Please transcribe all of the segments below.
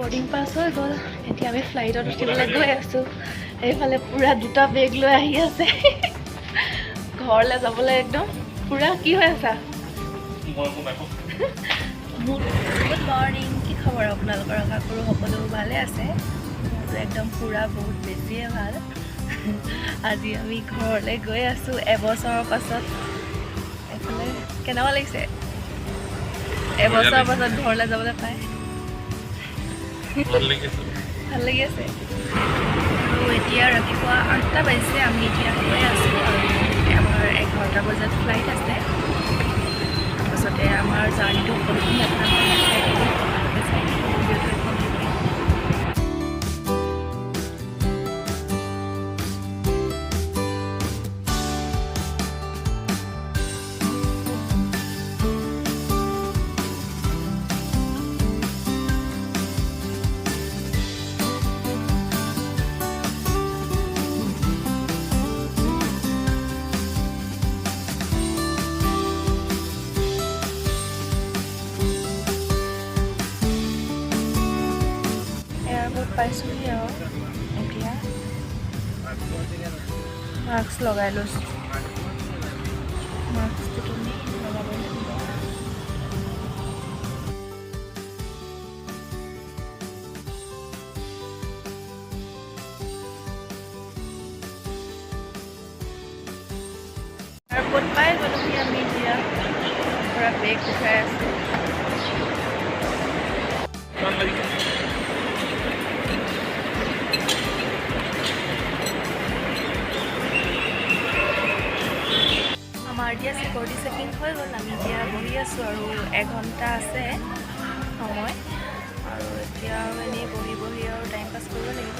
Boarding pass হৈ গ'ল। এতিয়া আমি ফ্লাইটত উঠিবলৈ গৈ আছোঁ। এইফালে পূৰা দুটা বেগ লৈ আহি আছে। ঘৰলৈ যাবলৈ একদম পূৰা কি হৈ আছা? গুড মৰ্ণিং, কি খবৰ আপোনালোকৰ? আশা কৰোঁ সকলো ভালে আছে। একদম পূৰা বহুত বেছিয়ে ভাল। আজি আমি ঘৰলৈ গৈ আছোঁ এবছৰৰ পাছত। এইফালে কেনেকুৱা লাগিছে এবছৰৰ পাছত ঘৰলৈ যাবলৈ পাই? ভাল লাগি আছে। আৰু এতিয়া ৰাতিপুৱা 8টা বাজিছে। আমি এতিয়া গৈ আছোঁ আৰু আমাৰ 11টা বজাত ফ্লাইট আছে। তাৰপাছতে আমাৰ জাৰ্ণিটো পাইছোঁহি আৰু এতিয়া মাস্ক লগাই লৈছোঁ। মাস্কটো তুমি লগাব লাগিব। এয়াৰপৰ্ট পাই গ'লোহি আমি এতিয়া। পূৰা বেগ উঠাই আছোঁ। আমাৰ এতিয়া চিকিউৰিটি চেকিং হৈ গ'ল। আমি এতিয়া বহি আছোঁ আৰু 1 ঘণ্টা আছে সময়। আৰু এতিয়া আৰু এনেই বহি আৰু টাইম পাছ কৰিব লাগিব।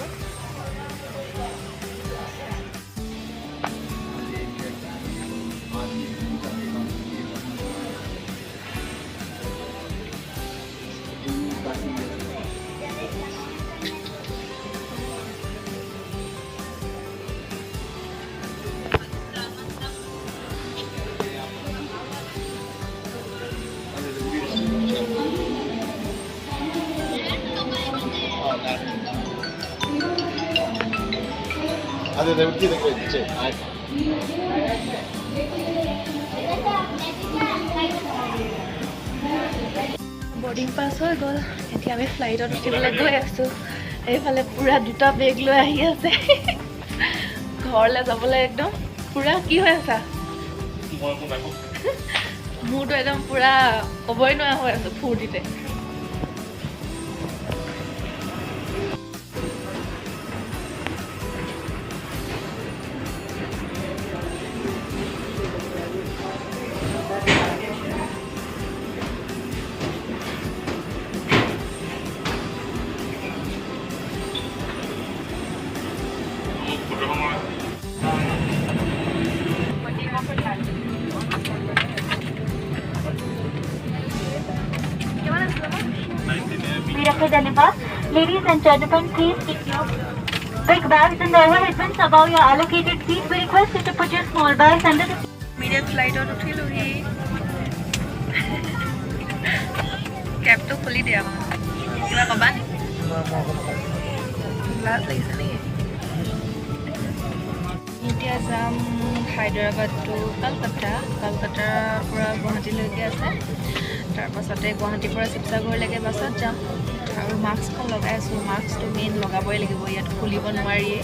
বৰ্ডিং পাছ হৈ গ'ল। এতিয়া আমি ফ্লাইটত উঠিবলৈ গৈ আছোঁ। এইফালে পূৰা দুটা বেগ লৈ আহি আছে। ঘৰলৈ যাবলৈ একদম পূৰা কি হৈ আছা? মোৰতো একদম পূৰা ক'বই নোৱাৰা হৈ আছোঁ ফূৰ্তিতে। Ladies and gentlemen, please keep your big bags in the overhead bins above your allocated seat. We request you to put your small bags under the seat. Immediate flight on উঠিলোহি। কেবটো খুলি দিয়া। কিবা ক'বা নি? লাজ লাগিছে নেকি? এতিয়া যাম হায়দৰাবাদ টু কলকাতা। কলকাতাৰ পৰা গুৱাহাটীলৈকে আছে। তাৰপাছতে গুৱাহাটীৰ পৰা শিৱসাগৰলৈকে বাছত যাম। আৰু মাস্কখন লগাই আছোঁ। মাস্কটো মেইন লগাবই লাগিব, ইয়াত খুলিব নোৱাৰিয়ে।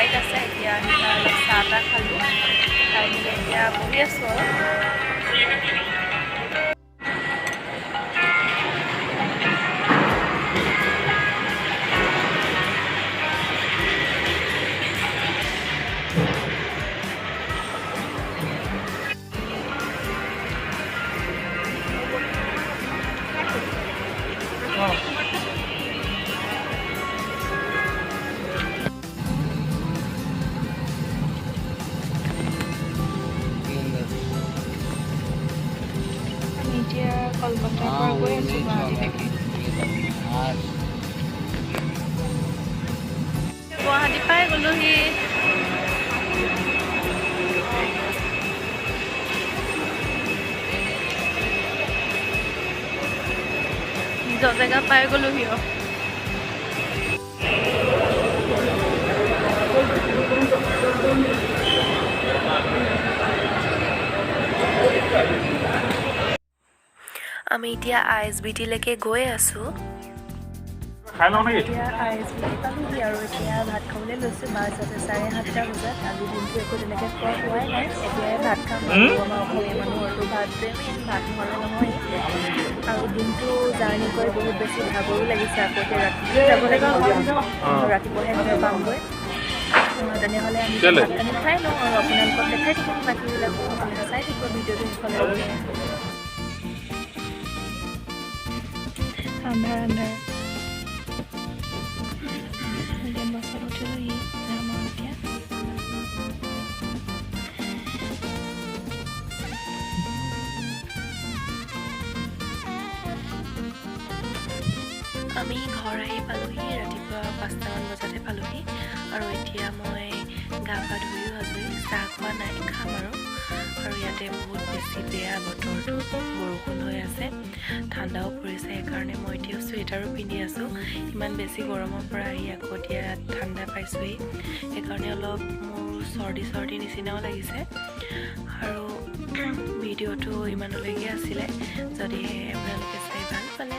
ফ্লাইট আছে এতিয়া আমি অলপ চাহ তাহ খালোঁ খাই মেলি এতিয়া বহি আছোঁ আৰু এতিয়া কলকাতাৰ পৰা গৈ আছোঁ গুৱাহাটীলৈকে গুৱাহাটী পাই গ'লোহি নিজৰ জেগা পাই গ'লোহি আমি এতিয়া ISBT-লৈকে গৈ আছোঁ এতিয়া ISBT পালোহি আৰু এতিয়া ভাত খাবলৈ লৈছোঁ বাছ আছে 7:30 বজাত আজি দিনটো একো তেনেকৈ খোৱা হোৱাই নাই এতিয়াই ভাত খাম আমাৰ অসমীয়া মানুহৰতো ভাতটোৱে মেইন ভাত নহ'লে নহয় আৰু দিনটো জাৰ্ণি কৰি বহুত বেছি ভাগৰো লাগিছে আকৌ এতিয়া ৰাতিপুৱা যাব লাগিব ৰাতিপুৱাহে ঘৰ পামগৈ তেনেহ'লে আমি ভাত পানী খাই লওঁ আৰু আপোনালোকক দেখাই থাকিম বাকীবিলাকো আপোনালোকে চাই থাকিব ভিডিঅ'টো সেইফালে আন্ধাৰ এতিয়া বাছত উঠিলোহি যাম আৰু এতিয়া আমি ঘৰ আহি পালোহি ৰাতিপুৱা 5টামান বজাতে পালোহি আৰু এতিয়া মই গা পা ধুইও আজৰি চাহ খোৱা নাই খাম আৰু ইয়াতে বহুত বেছি বেয়া বতৰটো বৰষুণ হৈ আছে ঠাণ্ডাও পৰিছে সেইকাৰণে মই এতিয়া চুৱেটাৰো পিন্ধি আছোঁ ইমান বেছি গৰমৰ পৰা আহি আকৌ এতিয়া ঠাণ্ডা পাইছোঁহি সেইকাৰণে অলপ মোৰ চৰ্দি নিচিনাও লাগিছে আৰু ভিডিঅ'টো ইমানলৈকে আছিলে যদি আপোনালোকে চাই ভাল পালে